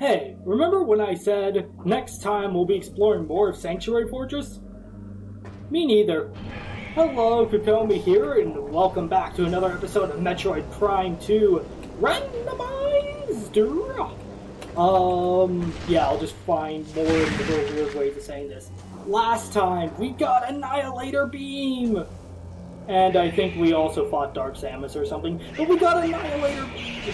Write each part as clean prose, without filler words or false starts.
Hey, remember when I said next time we'll be exploring more of Sanctuary Fortress? Me neither. Hello, Kukomi here, and welcome back to another episode of Metroid Prime 2 Randomizer. Yeah, I'll just find more of the weird ways of saying this. Last time, we got Annihilator Beam! And I think we also fought Dark Samus or something, but we got Annihilator Beam!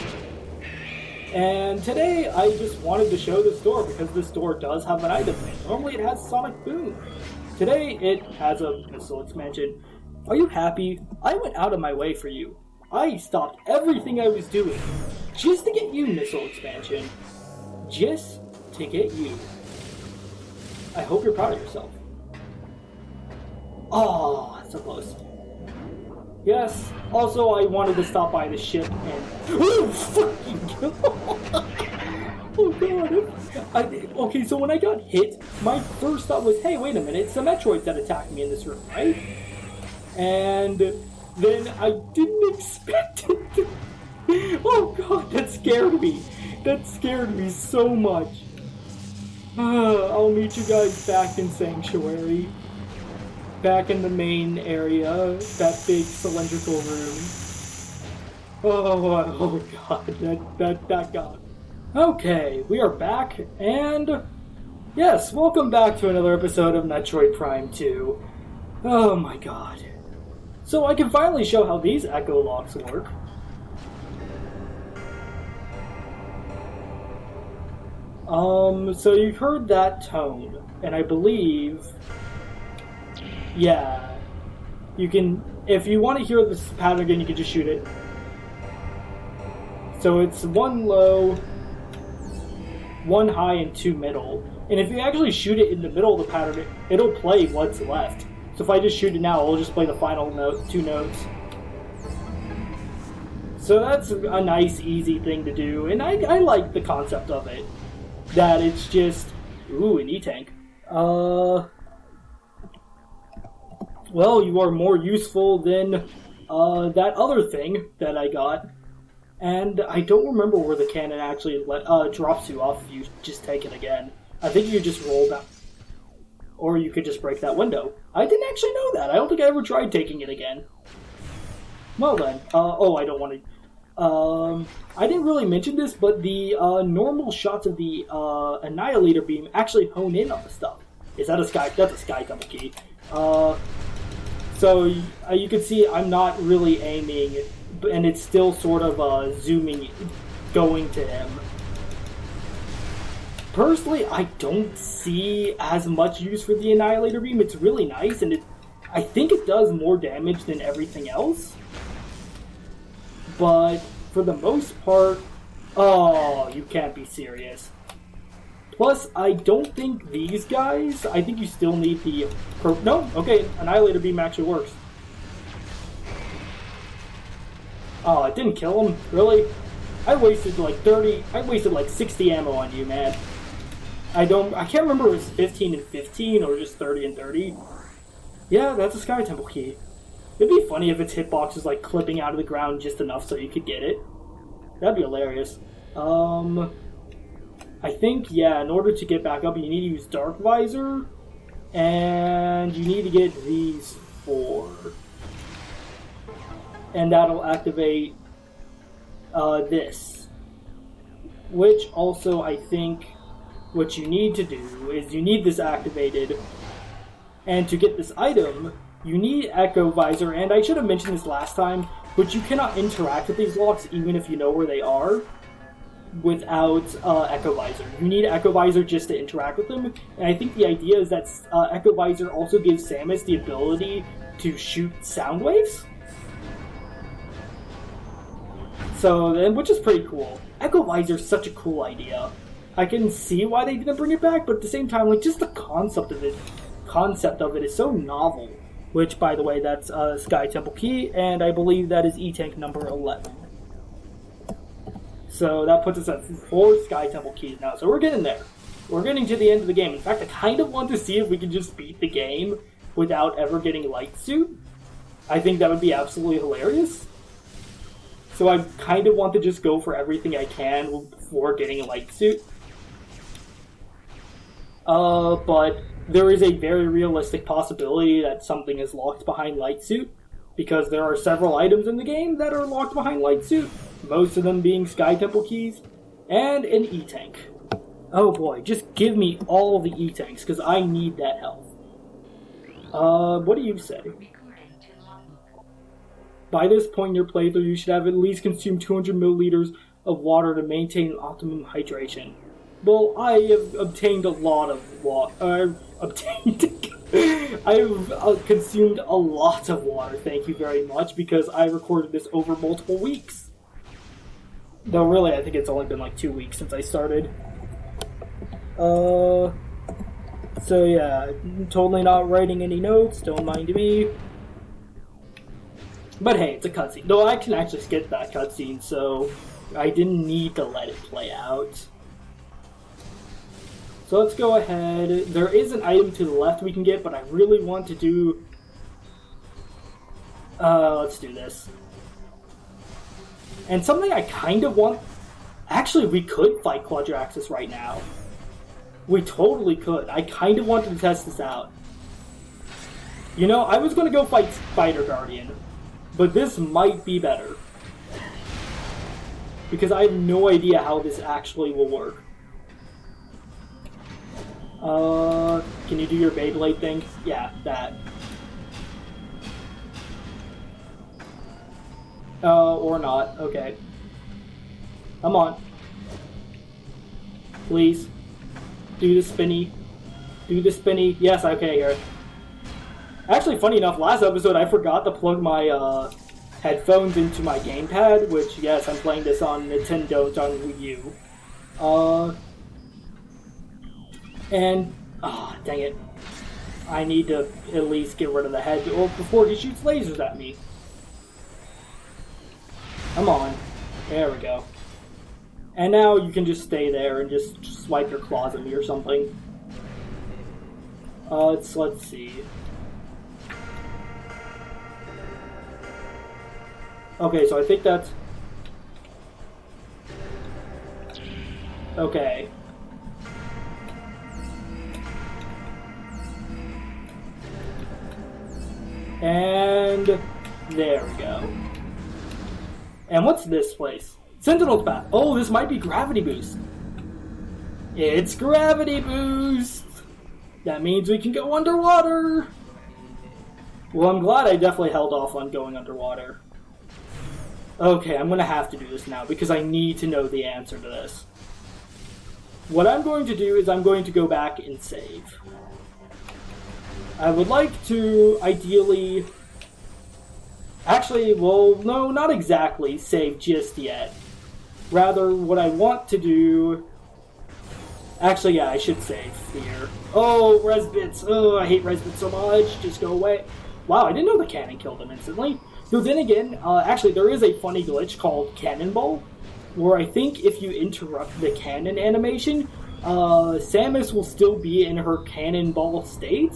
And today, I just wanted to show this door because this door does have an item. Normally it has Sonic Boom. Today, it has a missile expansion. Are you happy? I went out of my way for you. I stopped everything I was doing just to get you, missile expansion. Just to get you. I hope you're proud of yourself. Oh, so close. Yes, also I wanted to stop by the ship and... Oh, fucking God! Oh God! Okay, so when I got hit, my first thought was, hey, wait a minute, it's the Metroids that attacked me in this room, right? And then I didn't expect it to... Oh God, that scared me. That scared me so much. I'll meet you guys back in Sanctuary. Back in the main area, that big cylindrical room. Oh God, that God. Okay, we are back, and yes, welcome back to another episode of Metroid Prime 2. Oh my God. So I can finally show how these echo locks work. So you've heard that tone, and I believe, yeah, you can, if you want to hear this pattern again, you can just shoot it. So it's one low, one high, and two middle. And if you actually shoot it in the middle of the pattern, it'll play what's left. So if I just shoot it now, it'll just play the final note, two notes. So that's a nice, easy thing to do, and I like the concept of it. That it's just, ooh, an E-Tank. Well, you are more useful than that other thing that I got. And I don't remember where the cannon actually drops you off if you just take it again. I think you just roll down. Or you could just break that window. I didn't actually know that. I don't think I ever tried taking it again. Well then. I don't want to... I didn't really mention this, but the normal shots of the Annihilator Beam actually hone in on the stuff. Is that a sky? That's a Sky Temple key. So you can see I'm not really aiming, and it's still sort of zooming, going to him. Personally, I don't see as much use for the Annihilator Beam. It's really nice, and I think it does more damage than everything else. But for the most part, oh, you can't be serious. Plus, I don't think these guys, I think you still need the... No? Okay, Annihilator Beam actually works. Oh, it didn't kill him? Really? I wasted like 60 ammo on you, man. I can't remember if it was 15 and 15 or just 30 and 30. Yeah, that's a Sky Temple key. It'd be funny if its hitbox is like clipping out of the ground just enough so you could get it. That'd be hilarious. I think, yeah, in order to get back up, you need to use Dark Visor, and you need to get these 4. And that'll activate this. Which also, I think, what you need to do is you need this activated, and to get this item, you need Echo Visor, and I should have mentioned this last time, but you cannot interact with these locks even if you know where they are without Echo Visor. You need Echo Visor just to interact with them, and I think the idea is that Echo Visor also gives Samus the ability to shoot sound waves. So, which is pretty cool. Echo Visor is such a cool idea. I can see why they didn't bring it back, but at the same time, like, just the concept of it is so novel. Which, by the way, that's Sky Temple key, and I believe that is E-Tank number 11. So that puts us at 4 Sky Temple keys now. So we're getting there. We're getting to the end of the game. In fact, I kind of want to see if we can just beat the game without ever getting Light Suit. I think that would be absolutely hilarious. So I kind of want to just go for everything I can before getting a Light Suit. But there is a very realistic possibility that something is locked behind Light Suit, because there are several items in the game that are locked behind Light Suit, most of them being Sky Temple keys, and an E-Tank. Oh boy, just give me all the E-Tanks, because I need that health. What do you say? By this point in your playthrough, you should have at least consumed 200 milliliters of water to maintain optimum hydration. Well, I have obtained a lot of water. I've consumed a lot of water, thank you very much, because I recorded this over multiple weeks. Though really, I think it's only been like 2 weeks since I started. So yeah, totally not writing any notes, don't mind me. But hey, it's a cutscene. Though I can actually skip that cutscene, so I didn't need to let it play out. So let's go ahead. There is an item to the left we can get, but I really want to do... let's do this. And something I kind of want... Actually, we could fight QUAAAAADDDRAAAAXXXXIIIISSS right now. We totally could. I kind of wanted to test this out. You know, I was going to go fight Spider Guardian, but this might be better. Because I have no idea how this actually will work. Can you do your Beyblade thing? Yeah, that. Or not. Okay. Come on. Please. Do the spinny. Do the spinny. Yes, okay, here. Actually, funny enough, last episode I forgot to plug my, headphones into my gamepad, which, yes, I'm playing this on Nintendo, it's on Wii U. Dang it. I need to at least get rid of the head before he shoots lasers at me. Come on. There we go. And now you can just stay there and just swipe your claws at me or something. Let's see. Okay, so I think that's... Okay. And... there we go. And what's this place? Sentinel's Path. Oh, this might be Gravity Boost. It's Gravity Boost! That means we can go underwater! Well, I'm glad I definitely held off on going underwater. Okay, I'm going to have to do this now, because I need to know the answer to this. What I'm going to do is I'm going to go back and save. I would like to, ideally... Actually, well, no, not exactly save just yet. Rather, what I want to do... Actually, yeah, I should save here. Oh, res bits. Oh, I hate res bits so much. Just go away. Wow, I didn't know the cannon killed him instantly. Though then again, actually, there is a funny glitch called Cannonball, where I think if you interrupt the cannon animation, Samus will still be in her cannonball state.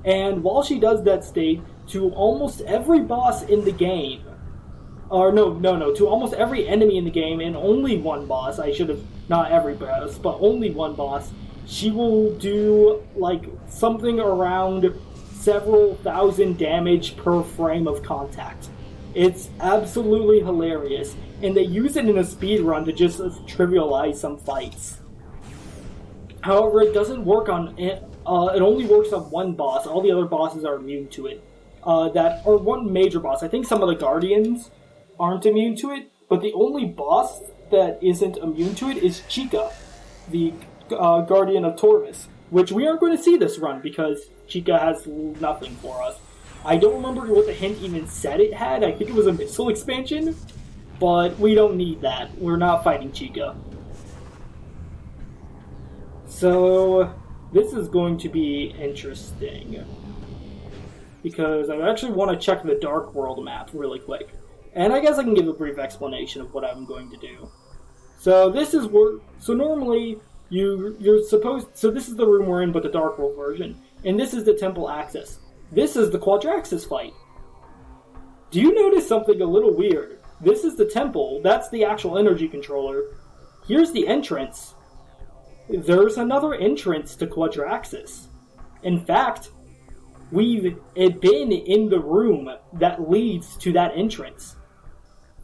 And while she does that state, to almost every boss in the game, or to almost every enemy in the game, and only one boss, I should have, not every boss, but only one boss, she will do, like, something around several thousand damage per frame of contact. It's absolutely hilarious, and they use it in a speedrun to just trivialize some fights. However, it doesn't work on it. It only works on one boss. All the other bosses are immune to it. Or one major boss. I think some of the Guardians aren't immune to it, but the only boss that isn't immune to it is Chica, the Guardian of Torvis, which we aren't going to see this run because Chica has nothing for us. I don't remember what the hint even said it had. I think it was a missile expansion, but we don't need that. We're not fighting Chica. So, this is going to be interesting, because I actually want to check the Dark World map really quick. And I guess I can give a brief explanation of what I'm going to do. So this is where, so normally you're supposed, so this is the room we're in, but the Dark World version. And this is the temple access. This is the QUAAAAADDDRAAAAXXXXIIIISSS fight. Do you notice something a little weird? This is the temple, that's the actual energy controller. Here's the entrance. there's another entrance to Quadraxis. In fact, we've been in the room that leads to that entrance.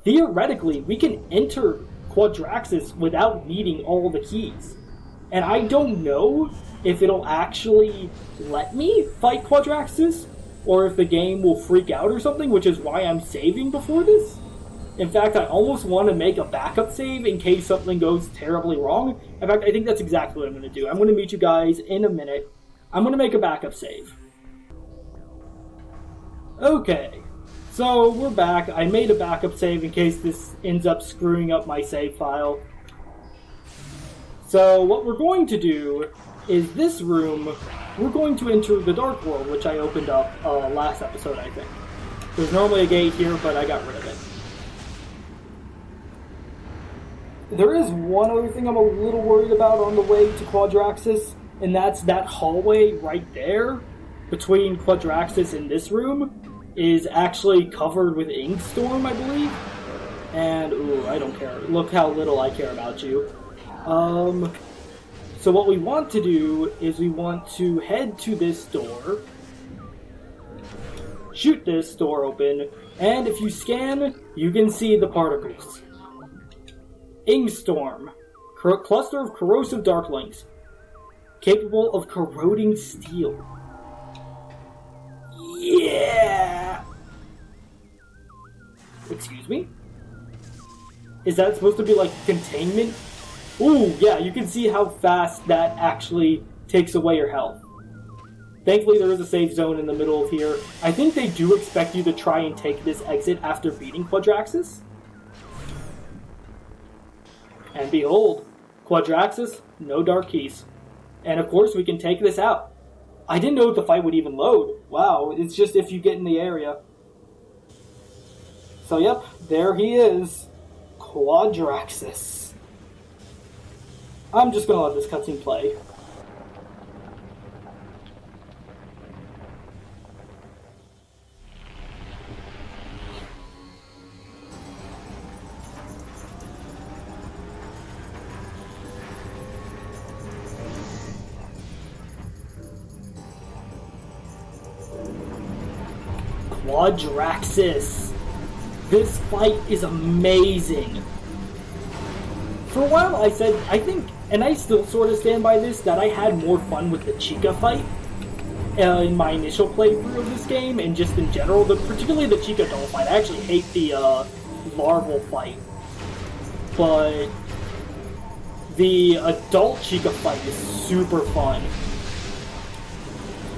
Theoretically, we can enter Quadraxis without needing all the keys. And I don't know if it'll actually let me fight Quadraxis, or if the game will freak out or something, which is why I'm saving before this. In fact, I almost want to make a backup save in case something goes terribly wrong. In fact, I think that's exactly what I'm going to do. I'm going to meet you guys in a minute. I'm going to make a backup save. Okay, so we're back. I made a backup save in case this ends up screwing up my save file. So what we're going to do is this room, we're going to enter the Dark World, which I opened up last episode, I think. There's normally a gate here, but I got rid of it. There is one other thing I'm a little worried about on the way to Quadraxis, and that's that hallway right there between Quadraxis and this room is actually covered with Inkstorm, I believe. And, ooh, I don't care. Look how little I care about you. So what we want to do is we want to head to this door, shoot this door open, and if you scan, you can see the particles. Inkstorm, cluster of corrosive darklings, capable of corroding steel. Yeah! Excuse me? Is that supposed to be like containment? Ooh, yeah, you can see how fast that actually takes away your health. Thankfully, there is a safe zone in the middle of here. I think they do expect you to try and take this exit after beating Quadraxis. And behold, Quadraxis, no dark keys. And of course, we can take this out. I didn't know if the fight would even load. Wow, it's just if you get in the area. So yep, there he is. Quadraxis. I'm just gonna let this cutscene play. Quadraxis. This fight is amazing. For a while I said, I think, and I still sort of stand by this, that I had more fun with the Chica fight in my initial playthrough of this game, and just in general, particularly the Chica doll fight. I actually hate the larval fight. But the adult Chica fight is super fun.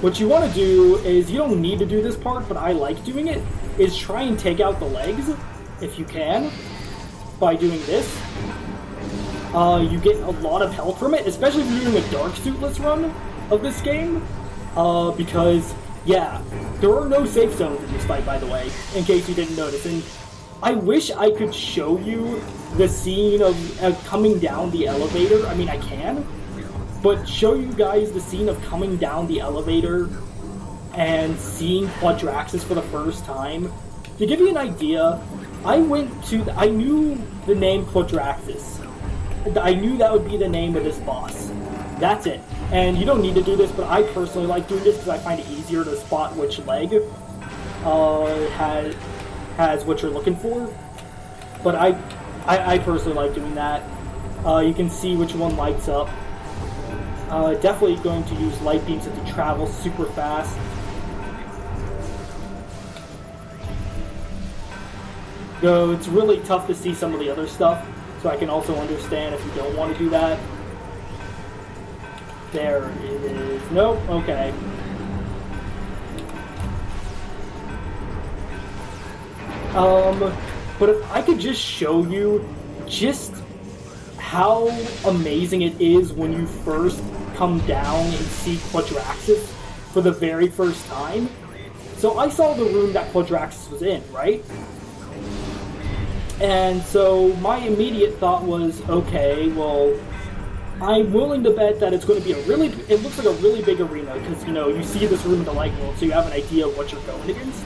What you want to do is, you don't need to do this part, but I like doing it, is try and take out the legs, if you can, by doing this. You get a lot of health from it, especially if you're doing a Dark Suitless run of this game, because, yeah, there are no safe zones in this fight, by the way, in case you didn't notice, and I wish I could show you the scene of coming down the elevator. I mean, I can, but show you guys the scene of coming down the elevator and seeing Quadraxis for the first time. To give you an idea, I knew the name Quadraxis. I knew that would be the name of this boss. That's it. And you don't need to do this, but I personally like doing this because I find it easier to spot which leg has what you're looking for. But I personally like doing that. You can see which one lights up. Definitely going to use light beams to travel super fast. Though it's really tough to see some of the other stuff, so I can also understand if you don't want to do that. There it is. Nope, okay. But if I could just show you just how amazing it is when you first come down and see Quadraxis for the very first time. So I saw the room that Quadraxis was in, right? And so my immediate thought was, okay, well, I'm willing to bet that it's going to be it looks like a really big arena, because, you know, you see this room in the light world, so you have an idea of what you're going against.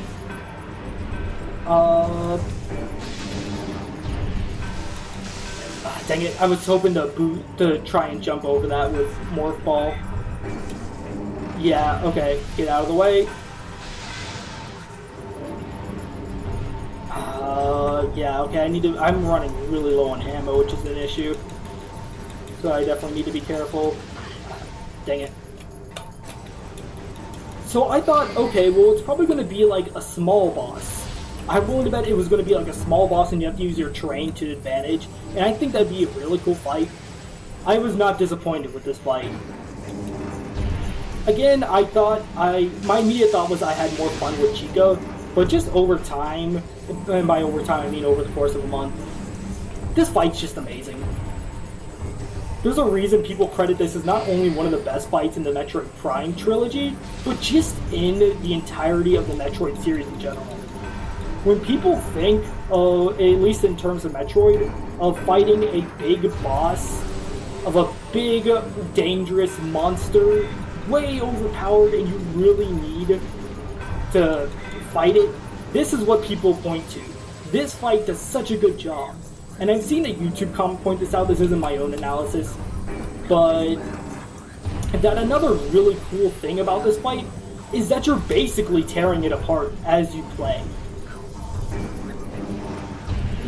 Ah, dang it, I was hoping to try and jump over that with Morph Ball. Yeah, okay, get out of the way. Yeah, okay, I'm running really low on ammo, which is an issue. So I definitely need to be careful. Dang it. So I thought, okay, well, it's probably going to be like a small boss. I'm willing to bet it was going to be like a small boss and you have to use your terrain to advantage. And I think that'd be a really cool fight. I was not disappointed with this fight. Again, my immediate thought was I had more fun with Chico, but just over time, and by over time I mean over the course of a month, this fight's just amazing. There's a reason people credit this as not only one of the best fights in the Metroid Prime trilogy, but just in the entirety of the Metroid series in general. When people think, at least in terms of Metroid, of fighting a big boss, of a big, dangerous monster, way overpowered and you really need to fight it, this is what people point to. This fight does such a good job. And I've seen a YouTube comment point this out, this isn't my own analysis, but that another really cool thing about this fight is that you're basically tearing it apart as you play.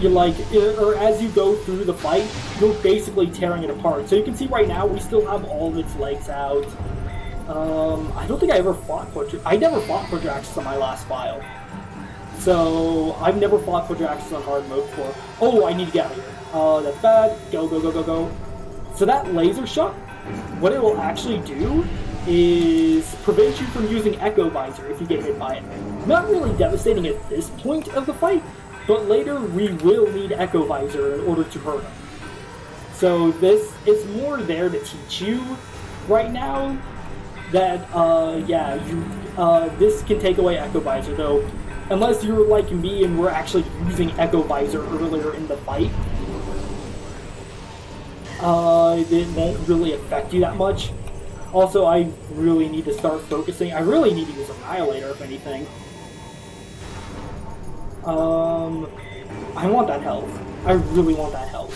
Or as you go through the fight, you're basically tearing it apart. So you can see right now we still have all of its legs out. I don't think I never fought Quadraxis on my last file. So, I've never fought Quadraxis on hard mode before. Oh, I need to get out of here. That's bad. Go, go, go, go, go. So that laser shot, what it will actually do is prevent you from using Echo Visor if you get hit by it. Not really devastating at this point of the fight, but later we will need Echo Visor in order to hurt him. So this is more there to teach you right now that, this can take away Echo Visor, though. Unless you're like me and we're actually using Echo Visor earlier in the fight, it won't really affect you that much. Also, I really need to start focusing. I really need to use Annihilator, if anything. I want that health. I really want that health.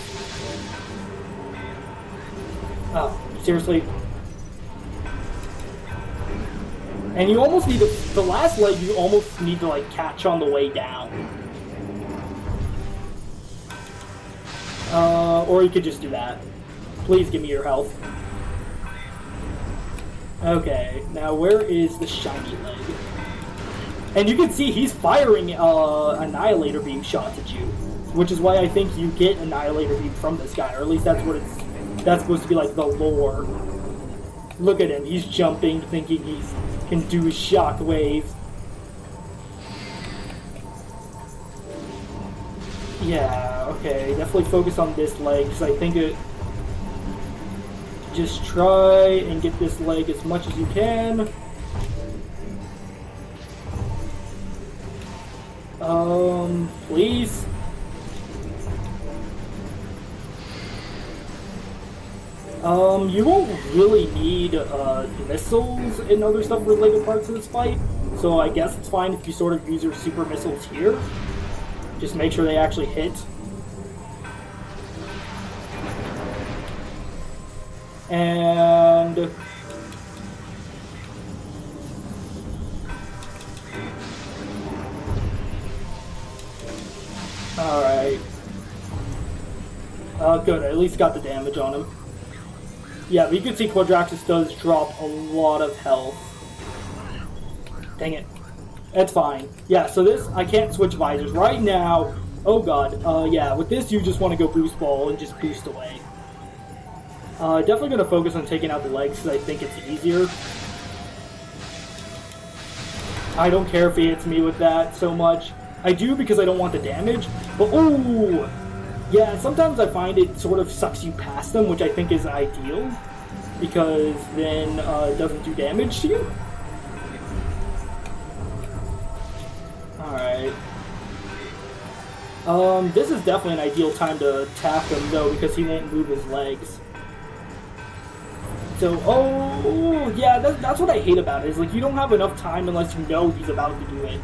Oh, seriously? And you almost need to, the last leg you almost need to like catch on the way down. Or you could just do that. Please give me your health. Okay, now where is the shiny leg? And you can see he's firing Annihilator Beam shots at you. Which is why I think you get Annihilator Beam from this guy, or at least that's supposed to be like the lore. Look at him, he's jumping, thinking he can do shockwave. Yeah, okay, definitely focus on this leg, because I think it... Just try and get this leg as much as you can. Please? You won't really need missiles and other stuff related parts of this fight, so I guess it's fine if you sort of use your super missiles here. Just make sure they actually hit. And... Alright. Good, I at least got the damage on him. Yeah, but you can see Quadraxis does drop a lot of health. Dang it. That's fine. Yeah, so this, I can't switch visors. Right now, oh god, yeah, with this you just want to go boost ball and just boost away. Definitely going to focus on taking out the legs because I think it's easier. I don't care if he hits me with that so much. I do because I don't want the damage, but ooh! Yeah, sometimes I find it sort of sucks you past them, which I think is ideal, because then it doesn't do damage to you. Alright. This is definitely an ideal time to tap him, though, because he won't move his legs. So, oh, yeah, that's what I hate about it, is like, you don't have enough time unless you know he's about to do it.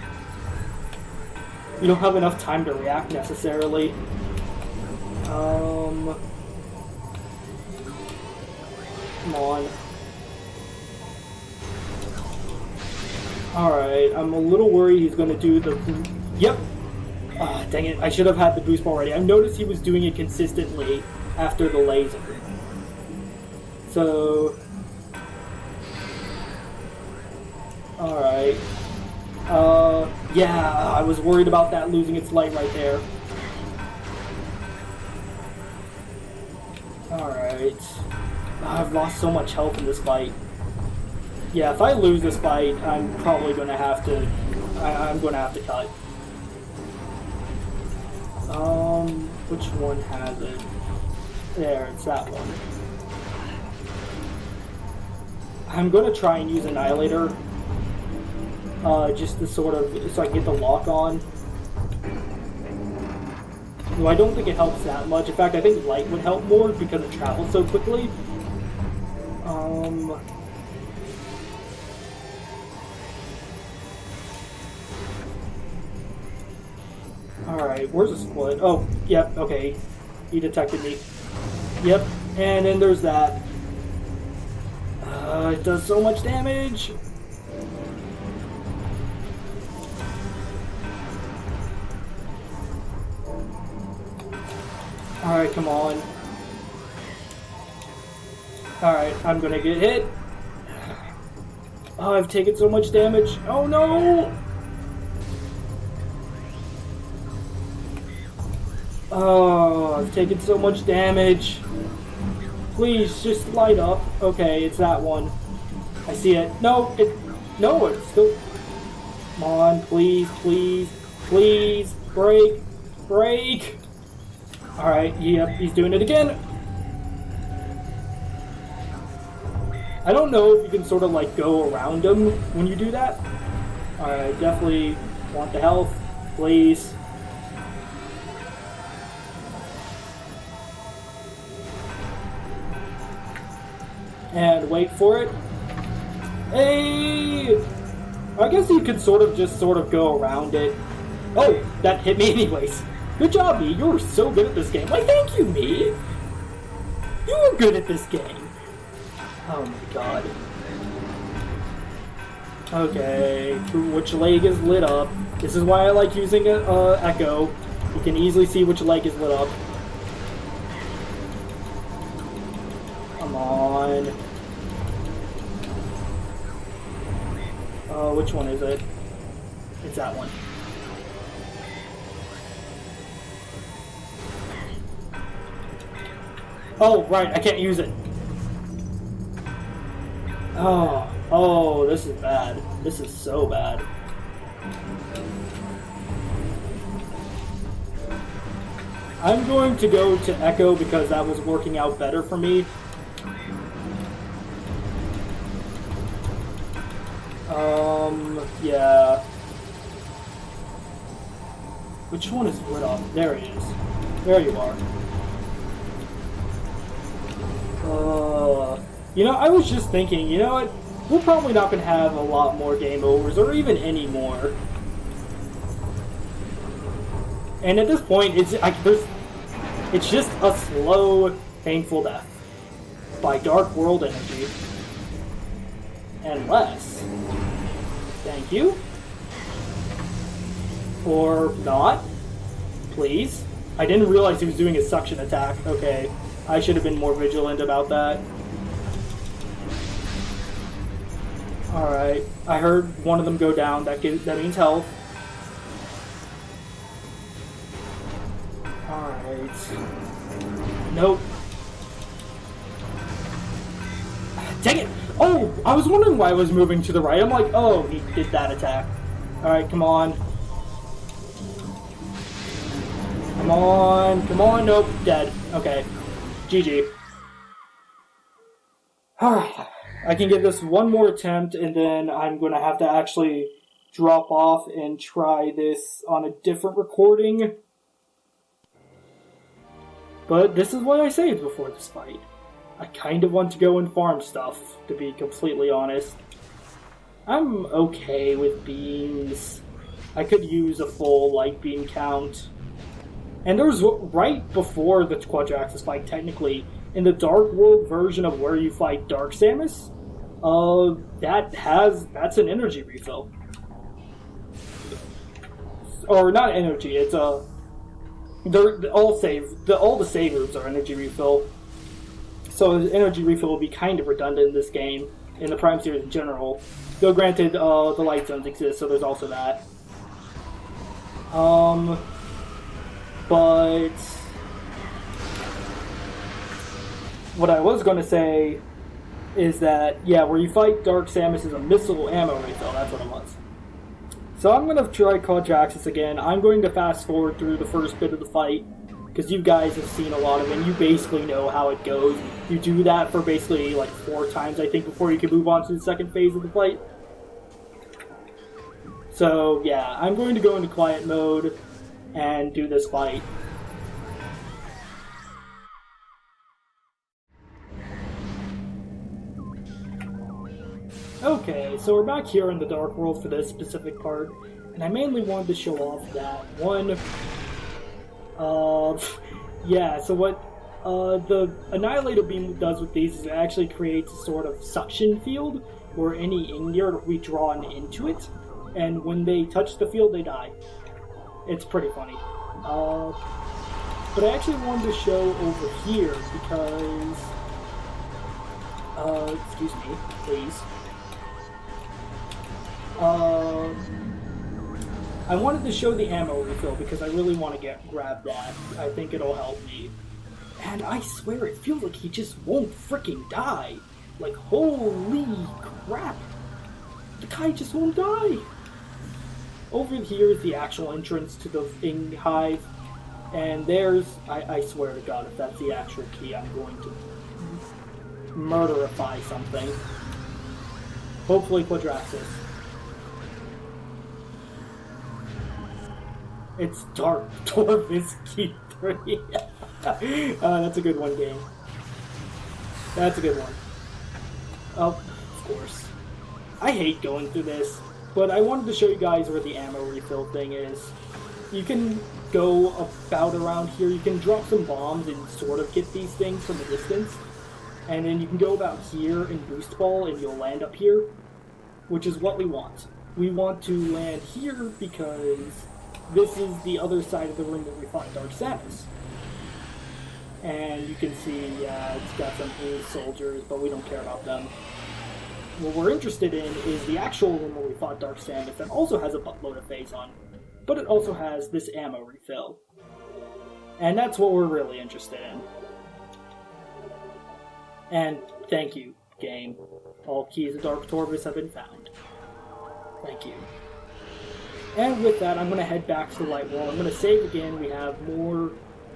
You don't have enough time to react, necessarily. Come on. Alright, I'm a little worried he's going to do the... Yep! Ah, dang it, I should have had the boost ball ready. I've noticed he was doing it consistently after the laser. So... Alright. Yeah, I was worried about that losing its light right there. Alright. I've lost so much health in this fight. Yeah, if I lose this fight, I'm probably going to have to... I'm going to have to cut. Which one has it? There, it's that one. I'm going to try and use Annihilator. Just to sort of... so I can get the lock on. Well, I don't think it helps that much. In fact, I think light would help more because it travels so quickly. Alright, where's the split? Oh, yep, okay. He detected me. Yep, and then there's that. It does so much damage! Alright, come on. Alright, I'm gonna get hit. Oh, I've taken so much damage. Oh no! Oh, I've taken so much damage. Please, just light up. Okay, it's that one. I see it. No, it's still... Come on, please, please, please. Break. Break. Alright, yep, he's doing it again. I don't know if you can sort of like go around him when you do that. Alright, definitely want the health, please. And wait for it. Hey! I guess you could sort of go around it. Oh, that hit me anyways. Good job, me. You were so good at this game. Why, thank you, me. You were good at this game. Oh my god. Okay, which leg is lit up? This is why I like using Echo. You can easily see which leg is lit up. Come on. Which one is it? It's that one. Oh, right, I can't use it. Oh, this is bad. This is so bad. I'm going to go to Echo because that was working out better for me. Yeah. Which one is lit up? There it is. There you are. You know, I was just thinking, you know what? We're probably not going to have a lot more game overs, or even any more. And at this point, it's just a slow, painful death by Dark World Energy. Unless, thank you, or not, please. I didn't realize he was doing a suction attack. Okay, I should have been more vigilant about that. Alright, I heard one of them go down. That means health. Alright. Nope. Dang it! Oh! I was wondering why I was moving to the right. I'm like, oh, he did that attack. Alright, come on. Come on. Come on. Nope. Dead. Okay. GG. Alright. I can give this one more attempt, and then I'm going to have to actually drop off and try this on a different recording. But this is what I saved before this fight. I kind of want to go and farm stuff, to be completely honest. I'm okay with beams. I could use a full light beam count. And there was right before the Quadraxis fight, technically, in the Dark World version of where you fight Dark Samus, that's an energy refill. Or not energy, it's all the save moves are energy refill. So the energy refill will be kind of redundant in this game, in the Prime series in general. Though granted, the light zones exist, so there's also that. But what I was going to say is that, yeah, where you fight Dark Samus is a missile ammo refill, that's what it was. So I'm going to try Quadraxis again. I'm going to fast forward through the first bit of the fight, because you guys have seen a lot of it, and you basically know how it goes. You do that for basically like 4 times, I think, before you can move on to the second phase of the fight. So, yeah, I'm going to go into quiet mode and do this fight. Okay, so we're back here in the Dark World for this specific part, and I mainly wanted to show off that one. Yeah, so what the Annihilator Beam does with these is it actually creates a sort of suction field where any in-gear will be drawn into it, and when they touch the field, they die. It's pretty funny. But I actually wanted to show over here because... excuse me, please. I wanted to show the ammo refill because I really want to grab that. I think it'll help me. And I swear, it feels like he just won't freaking die. Like, holy crap. The guy just won't die. Over here is the actual entrance to the thing hive. And there's, I swear to God, if that's the actual key, I'm going to murderify something. Hopefully Quadraxis. It's Dark Torvis Key 3. That's a good one, game. That's a good one. Oh, of course. I hate going through this, but I wanted to show you guys where the ammo refill thing is. You can go about around here. You can drop some bombs and sort of get these things from a distance. And then you can go about here and boost ball and you'll land up here, which is what we want. We want to land here because this is the other side of the room that we fought Dark Samus. And you can see, it's got some Ace soldiers, but we don't care about them. What we're interested in is the actual room where we fought Dark Samus that also has a buttload of phase on, but it also has this ammo refill. And that's what we're really interested in. And thank you, game. All keys of Dark Torvis have been found. Thank you. And with that, I'm going to head back to the light wall. I'm going to save again. We have more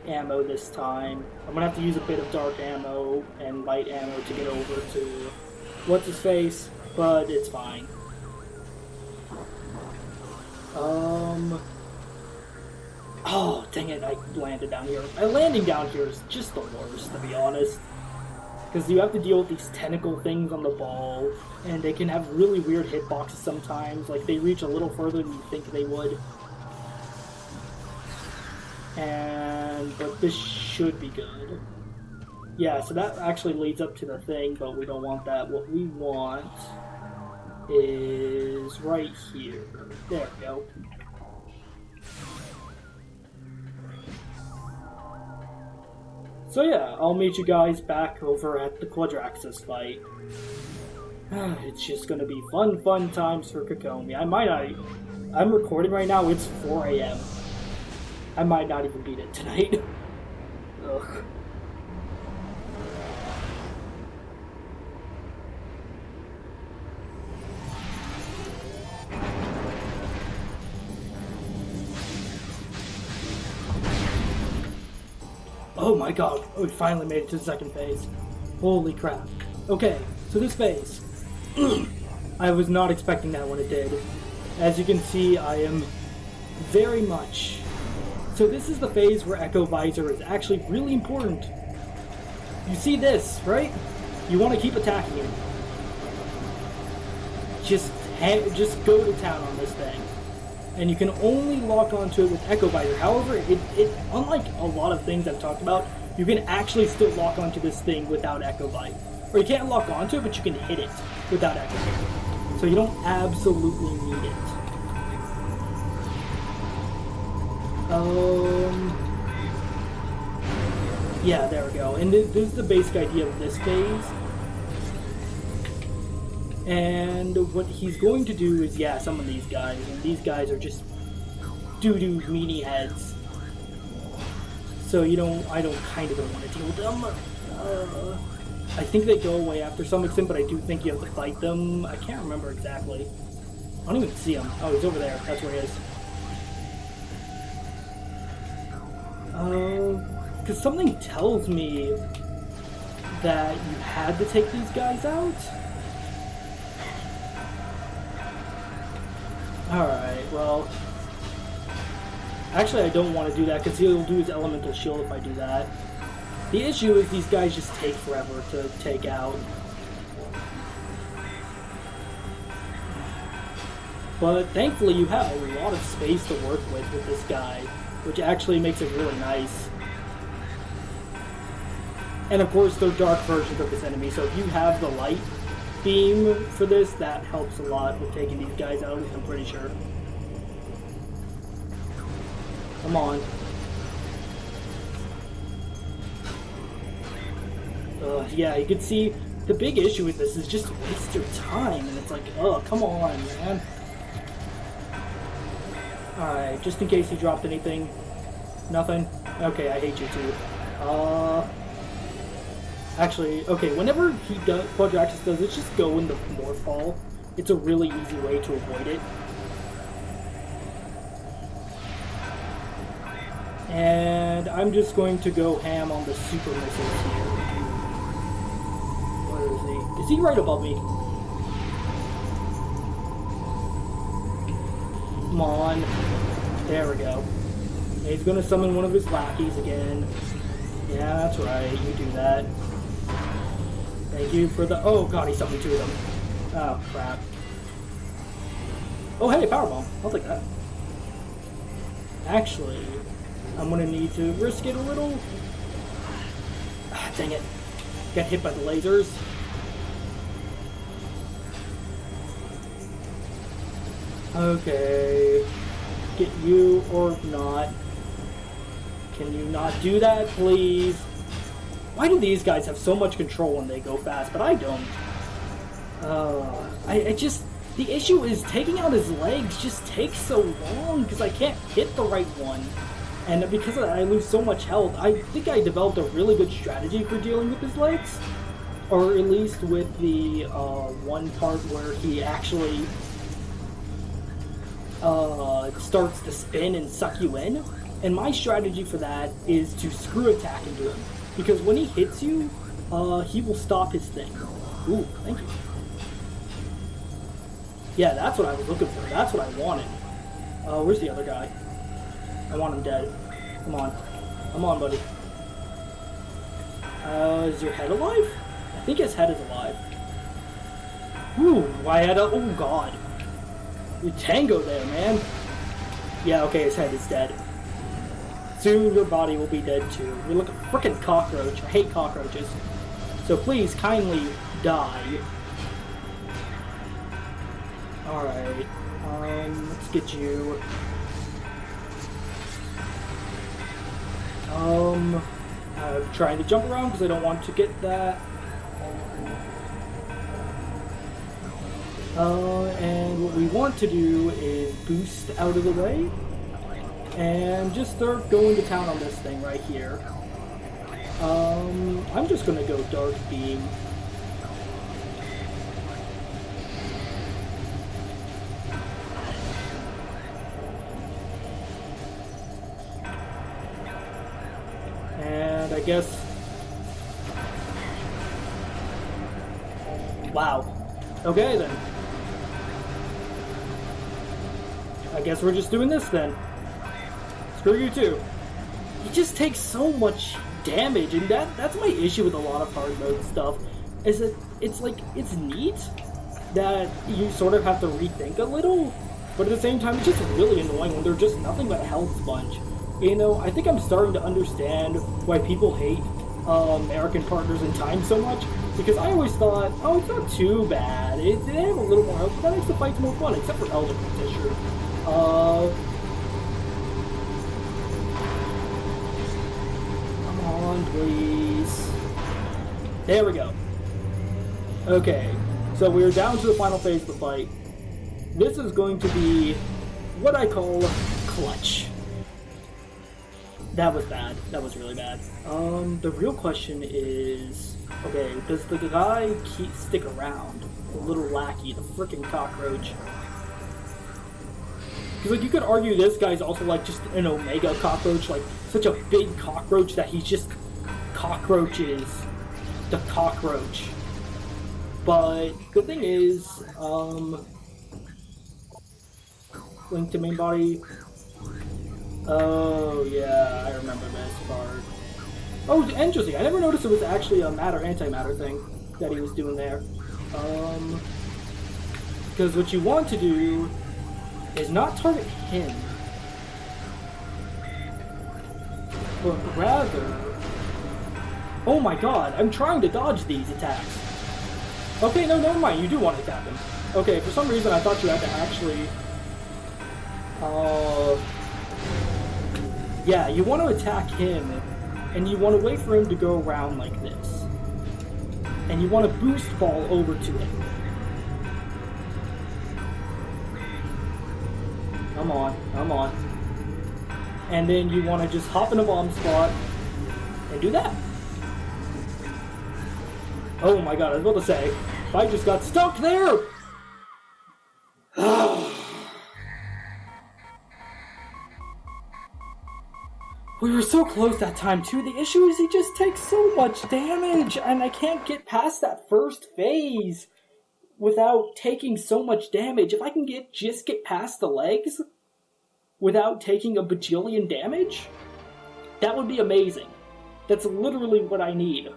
ammo this time. I'm going to have to use a bit of dark ammo and light ammo to get over to what's-his-face, but it's fine. Oh, dang it, I landed down here. Landing down here is just the worst, to be honest. Because you have to deal with these tentacle things on the ball, and they can have really weird hitboxes sometimes. Like, they reach a little further than you think they would. But this should be good. Yeah, so that actually leads up to the thing, but we don't want that. What we want is right here. There we go. So yeah, I'll meet you guys back over at the Quadraxis fight. It's just gonna be fun times for Kukomi. I'm recording right now, it's 4 a.m. I might not even beat it tonight. Ugh. Oh my god, we finally made it to the second phase. Holy crap. Okay, so this phase. I was not expecting that when it did. As you can see, I am very much... So this is the phase where Echo Visor is actually really important. You see this, right? You want to keep attacking it. Just go to town on this thing. and you can only lock onto it with Echo Visor. However, it unlike a lot of things I've talked about, you can actually still lock onto this thing without Echo Bite. Or you can't lock onto it, but you can hit it without Echo Bite. So you don't absolutely need it. Yeah, there we go. And this is the basic idea of this phase. And what he's going to do is, yeah, summon these guys. And these guys are just doo-doo meaty heads. So I kind of don't want to deal with them. I think they go away after some extent, but I do think you have to fight them. I can't remember exactly. I don't even see him. Oh, he's over there. That's where he is. Because something tells me that you had to take these guys out. Alright, well... Actually, I don't want to do that, because he'll do his elemental shield if I do that. The issue is these guys just take forever to take out. But thankfully you have a lot of space to work with this guy, which actually makes it really nice. And of course, they're dark versions of this enemy, so if you have the light beam for this, that helps a lot with taking these guys out, I'm pretty sure. Come on. Yeah, you can see the big issue with this is just waste your time, and it's like, oh, come on, man. Alright, just in case he dropped anything. Nothing? Okay, I hate you too. Actually, okay, whenever Quadraxis does it, just go in the Morph Hall. It's a really easy way to avoid it. And I'm just going to go ham on the super missiles here. Where is he? Is he right above me? Come on. There we go. He's gonna summon one of his lackeys again. Yeah, that's right. You do that. Thank you for the... Oh god, he summoned two of them. Oh, crap. Oh hey, Powerbomb. I'll take that. Actually... I'm gonna need to risk it a little. Ah, dang it. Got hit by the lasers. Okay. Get you or not. Can you not do that, please? Why do these guys have so much control when they go fast, but I don't? I just... The issue is taking out his legs just takes so long because I can't hit the right one. And because of that, I lose so much health. I think I developed a really good strategy for dealing with his legs. Or at least with the one part where he actually starts to spin and suck you in. And my strategy for that is to screw attack into him. Because when he hits you, he will stop his thing. Ooh, thank you. Yeah, that's what I was looking for. That's what I wanted. Where's the other guy? I want him dead. Come on. Come on, buddy. Is your head alive? I think his head is alive. Ooh, I had a... Oh, God. You tango there, man. Yeah, okay, his head is dead. Soon your body will be dead, too. You're like a frickin' cockroach. I hate cockroaches. So please, kindly die. Alright. Let's get you... I'm trying to jump around because I don't want to get that. And what we want to do is boost out of the way and just start going to town on this thing right here. I'm just gonna go Dark Beam. And I guess... Wow. Okay then. I guess we're just doing this then. Screw you too. It just takes so much damage, and that's my issue with a lot of hard mode stuff, is that it's like, it's neat that you sort of have to rethink a little, But at the same time, it's just really annoying when they're just nothing but a health sponge. You know, I think I'm starting to understand why people hate American Partners in Time so much, because I always thought, oh, it's not too bad. They have a little more health, but that makes the fights more fun, except for Elder Practitioner. Come on, please. There we go. Okay, so we're down to the final phase of the fight. This is going to be what I call clutch. That was bad. That was really bad. The real question is, okay, does the guy stick around? The little lackey, the frickin' cockroach. Because, like, you could argue this guy's also, like, just an omega cockroach, like, such a big cockroach that he's just cockroaches the cockroach. But the thing is, link to main body. Oh, yeah, I remember this part. Oh, interesting. I never noticed it was actually a matter-antimatter thing that he was doing there. Because what you want to do is not target him, but rather... Oh my god, I'm trying to dodge these attacks. Okay, no, never mind, you do want to attack him. Okay, for some reason I thought you had to actually... yeah, you want to attack him, and you want to wait for him to go around like this. And you want to boost ball over to him. Come on, come on. And then you want to just hop in a bomb spot and do that. Oh my god, I was about to say, if I just got stuck there! We were so close that time too. The issue is he just takes so much damage, and I can't get past that first phase without taking so much damage. If I can just get past the legs without taking a bajillion damage, that would be amazing. That's literally what I need.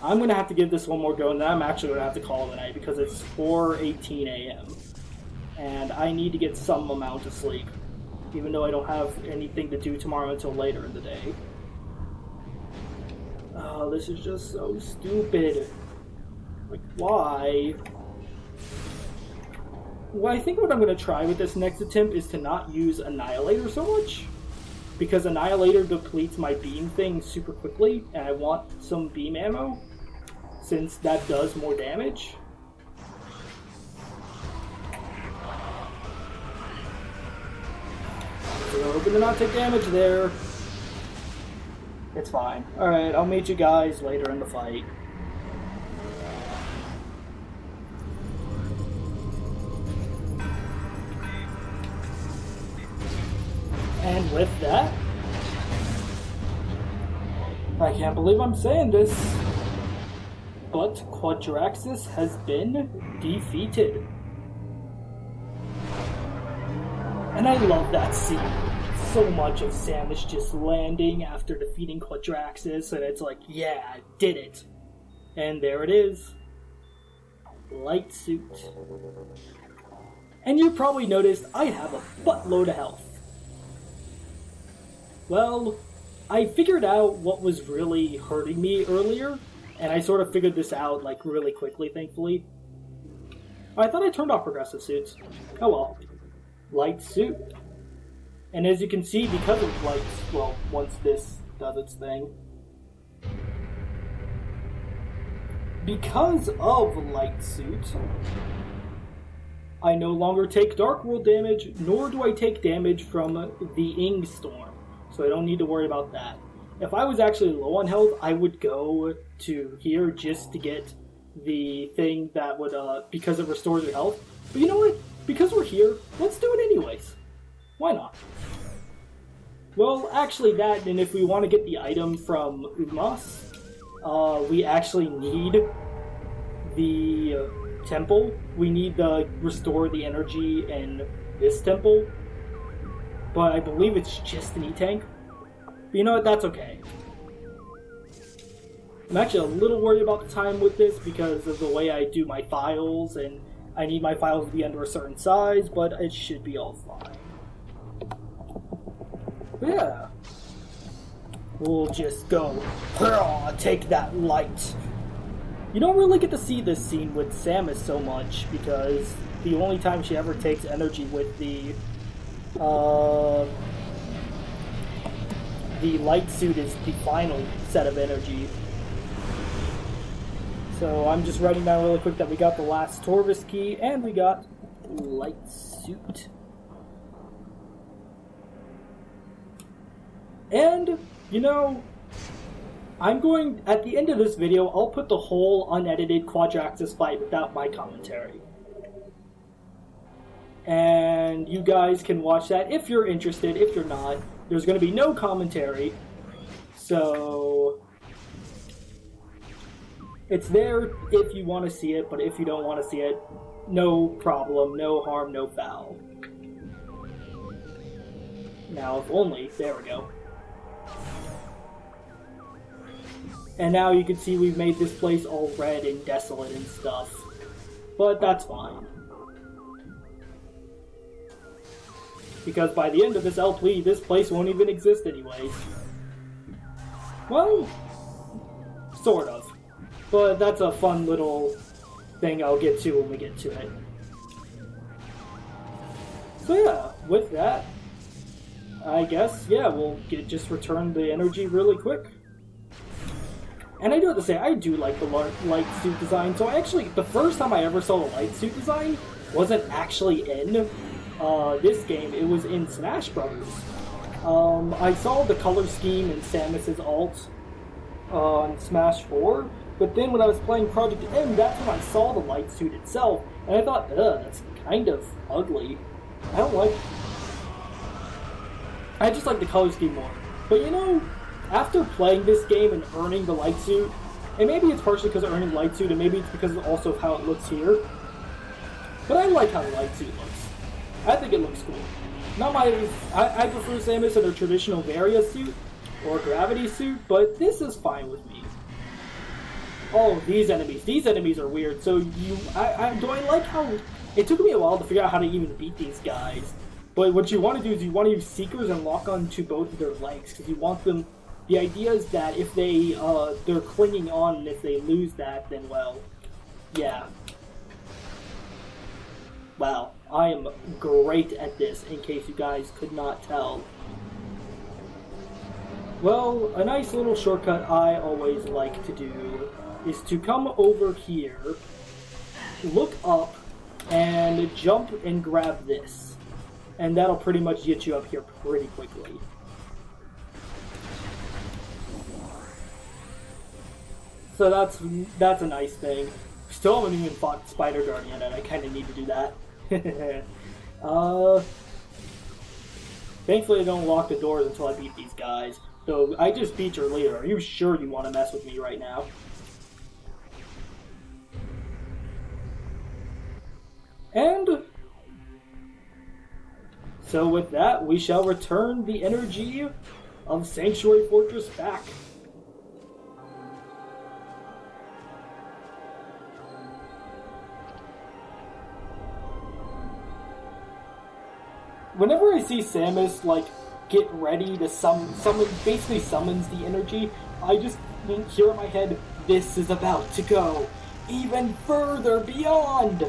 I'm going to have to give this one more go, and then I'm actually going to have to call it a night because it's 4:18 a.m. and I need to get some amount of sleep, even though I don't have anything to do tomorrow until later in the day. Oh, this is just so stupid. Like, why? Well, I think what I'm going to try with this next attempt is to not use Annihilator so much, because Annihilator depletes my beam thing super quickly, and I want some beam ammo, since that does more damage. So we're hoping to not take damage there. It's fine. Alright, I'll meet you guys later in the fight. And with that, I can't believe I'm saying this, but QUAAAAADDDRAAAXXXXIIIISSS has been defeated. And I love that scene so much of Samus just landing after defeating QUAAAAAXXXXIIIISSS, and it's like, yeah, I did it. And there it is. Light suit. And you probably noticed I have a buttload of health. Well, I figured out what was really hurting me earlier, and I sort of figured this out, like, really quickly, thankfully. I thought I turned off progressive suits. Oh well. Light suit. And as you can see, because of lights, well, once this does its thing, because of light suit, I no longer take Dark World damage, nor do I take damage from the Ing Storm. So I don't need to worry about that. If I was actually low on health, I would go to here just to get the thing that would, because it restores your health. But you know what? Because we're here, let's do it anyways. Why not? Well, actually that, and if we want to get the item from Umas, we actually need the temple. We need to restore the energy in this temple. But I believe it's just an E-Tank. But you know what, that's okay. I'm actually a little worried about the time with this because of the way I do my files, and I need my files to be under a certain size, but it should be all fine. But yeah. We'll just go, take that light. You don't really get to see this scene with Samus so much, because the only time she ever takes energy with the light suit is the final set of energy. So I'm just writing down really quick that we got the last Torvis key, and we got light suit. And, you know, I'm going, at the end of this video, I'll put the whole unedited QUAAAAADDDRAAAAXXXXIIIISSS fight without my commentary. And you guys can watch that if you're interested. If you're not, there's going to be no commentary. So it's there if you want to see it, but if you don't want to see it, no problem, no harm, no foul. Now, if only, there we go. And now you can see we've made this place all red and desolate and stuff. But that's fine. Because by the end of this LP, this place won't even exist anyways. Well, sort of. But that's a fun little thing I'll get to when we get to it. So yeah, with that, I guess, yeah, we'll just return the energy really quick. And I do have to say, I do like the light suit design. So actually, the first time I ever saw the light suit design wasn't actually in this game. It was in Smash Brothers. I saw the color scheme in Samus's ult on Smash 4, but then when I was playing Project M, that's when I saw the light suit itself, and I thought, ugh, that's kind of ugly. I don't like... I just like the color scheme more. But you know, after playing this game and earning the light suit, and maybe it's partially because of earning the light suit, and maybe it's because also of how it looks here, but I like how the light suit looks. I think it looks cool. Not my... I prefer Samus in her traditional Varia suit, or Gravity suit, but this is fine with me. Oh, these enemies are weird. So do I like how... It took me a while to figure out how to even beat these guys. But what you want to do is you want to use Seekers and lock onto both of their legs, because you want them... The idea is that if they're clinging on, and if they lose that, then, well, yeah. Wow, I am great at this, in case you guys could not tell. Well, a nice little shortcut I always like to do is to come over here, look up, and jump and grab this. And that'll pretty much get you up here pretty quickly. So that's a nice thing. Still haven't even fought Spider Guardian, and I kind of need to do that. Thankfully I don't lock the doors until I beat these guys. So I just beat your leader. Are you sure you want to mess with me right now? And so with that, we shall return the energy of Sanctuary Fortress back. Whenever I see Samus, like, get ready to basically summons the energy, I just hear in my head, this is about to go even further beyond!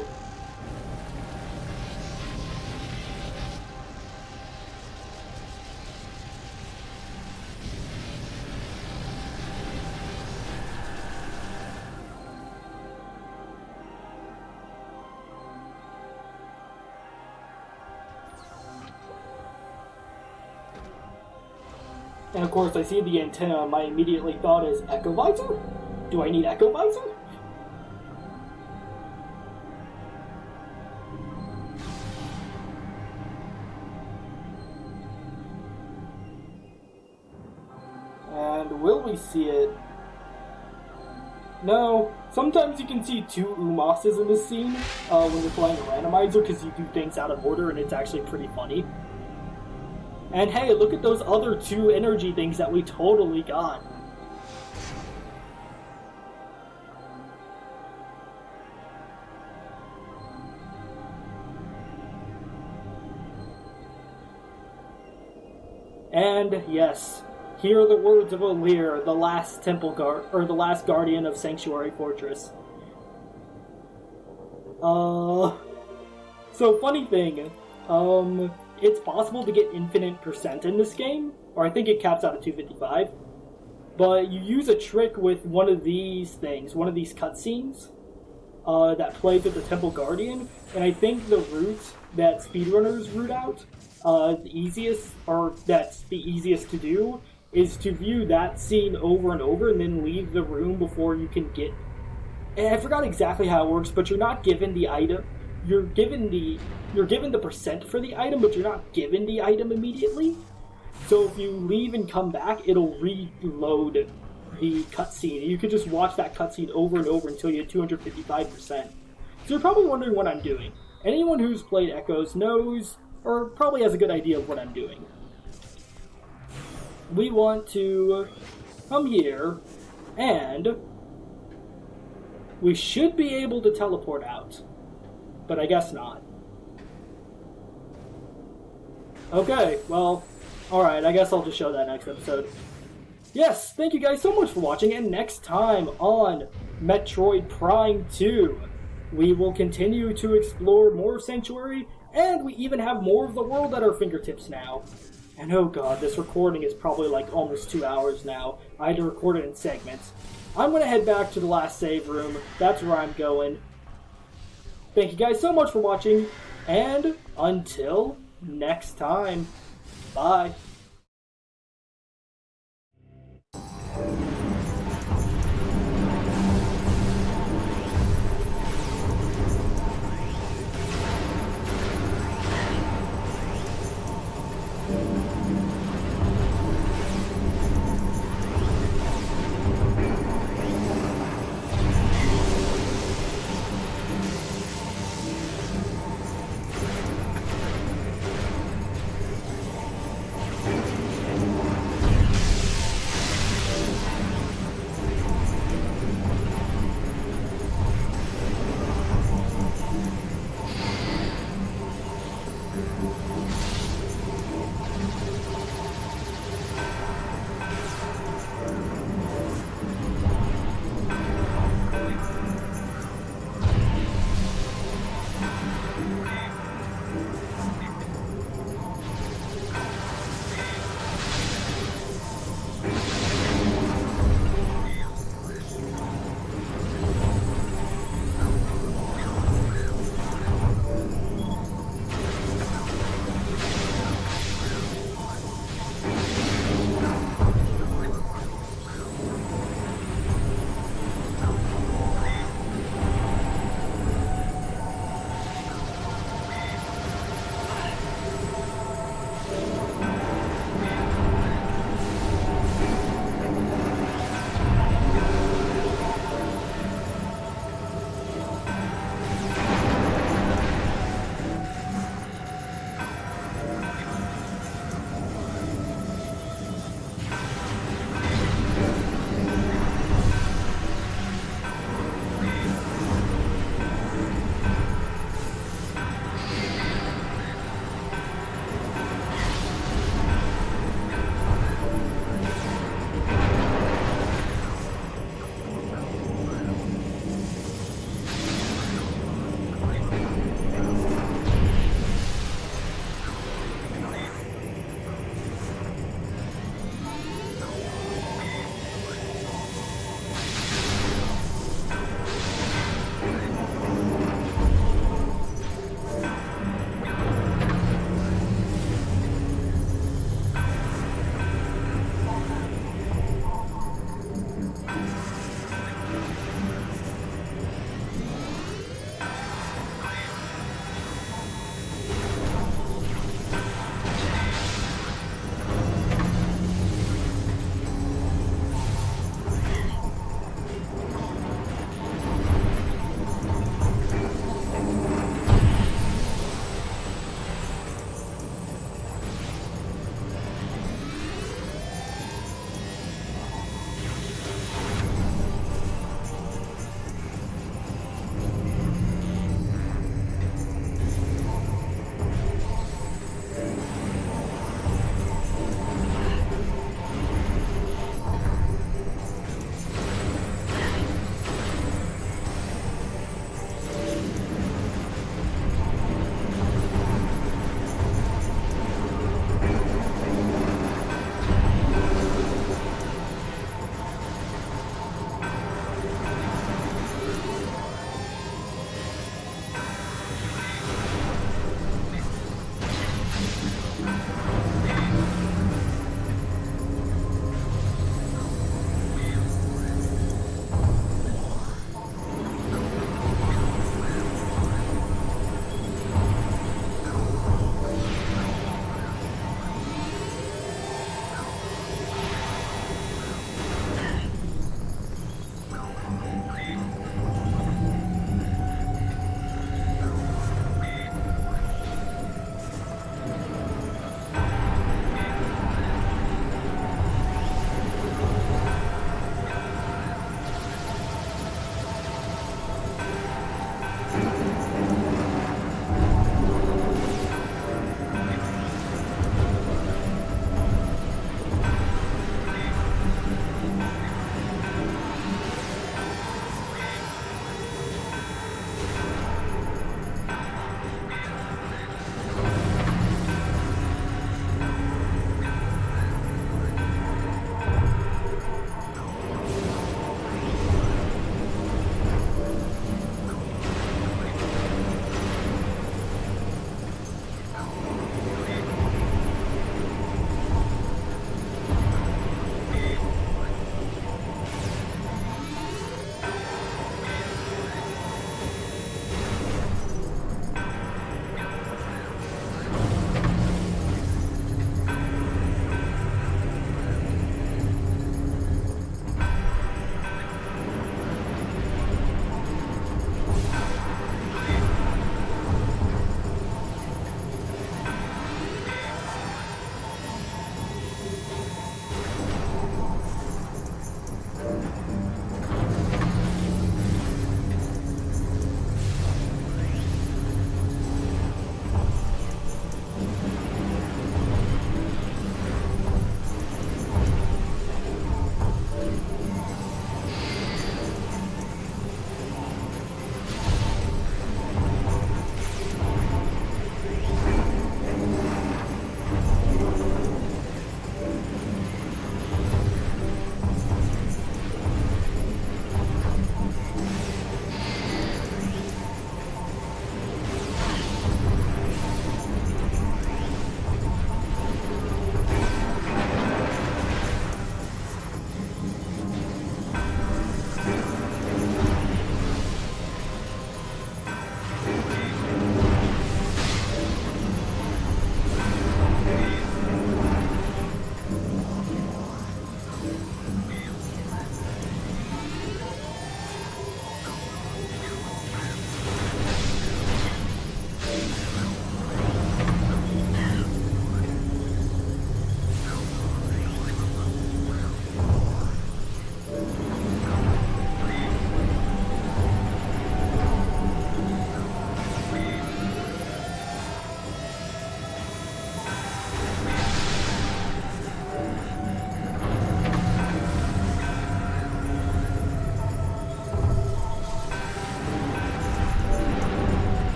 And of course, I see the antenna, my immediately thought is, Echo Visor? Do I need Echo Visor? And will we see it? No. Sometimes you can see two Umasas in this scene when you're playing a Randomizer, because you do things out of order and it's actually pretty funny. And hey, look at those other two energy things that we totally got. And yes, here are the words of O'Lear, the last the last guardian of Sanctuary Fortress. So funny thing, it's possible to get infinite percent in this game, or I think it caps out at 255. But you use a trick with one of these things, one of these cutscenes, that plays with the Temple Guardian, and I think the route that speedrunners root out, that's the easiest to do, is to view that scene over and over and then leave the room before you can get... And I forgot exactly how it works, but you're not given the item. You're given the percent for the item, but you're not given the item immediately. So if you leave and come back, it'll reload the cutscene. You could just watch that cutscene over and over until you hit 255%. So you're probably wondering what I'm doing. Anyone who's played Echoes knows, or probably has a good idea of what I'm doing. We want to come here, and we should be able to teleport out. But I guess not. Okay, well, alright, I guess I'll just show that next episode. Yes, thank you guys so much for watching, and next time on Metroid Prime 2, we will continue to explore more of Sanctuary, and we even have more of the world at our fingertips now. And oh god, this recording is probably like almost 2 hours now. I had to record it in segments. I'm going to head back to the last save room. That's where I'm going. Thank you guys so much for watching, and until next time, bye.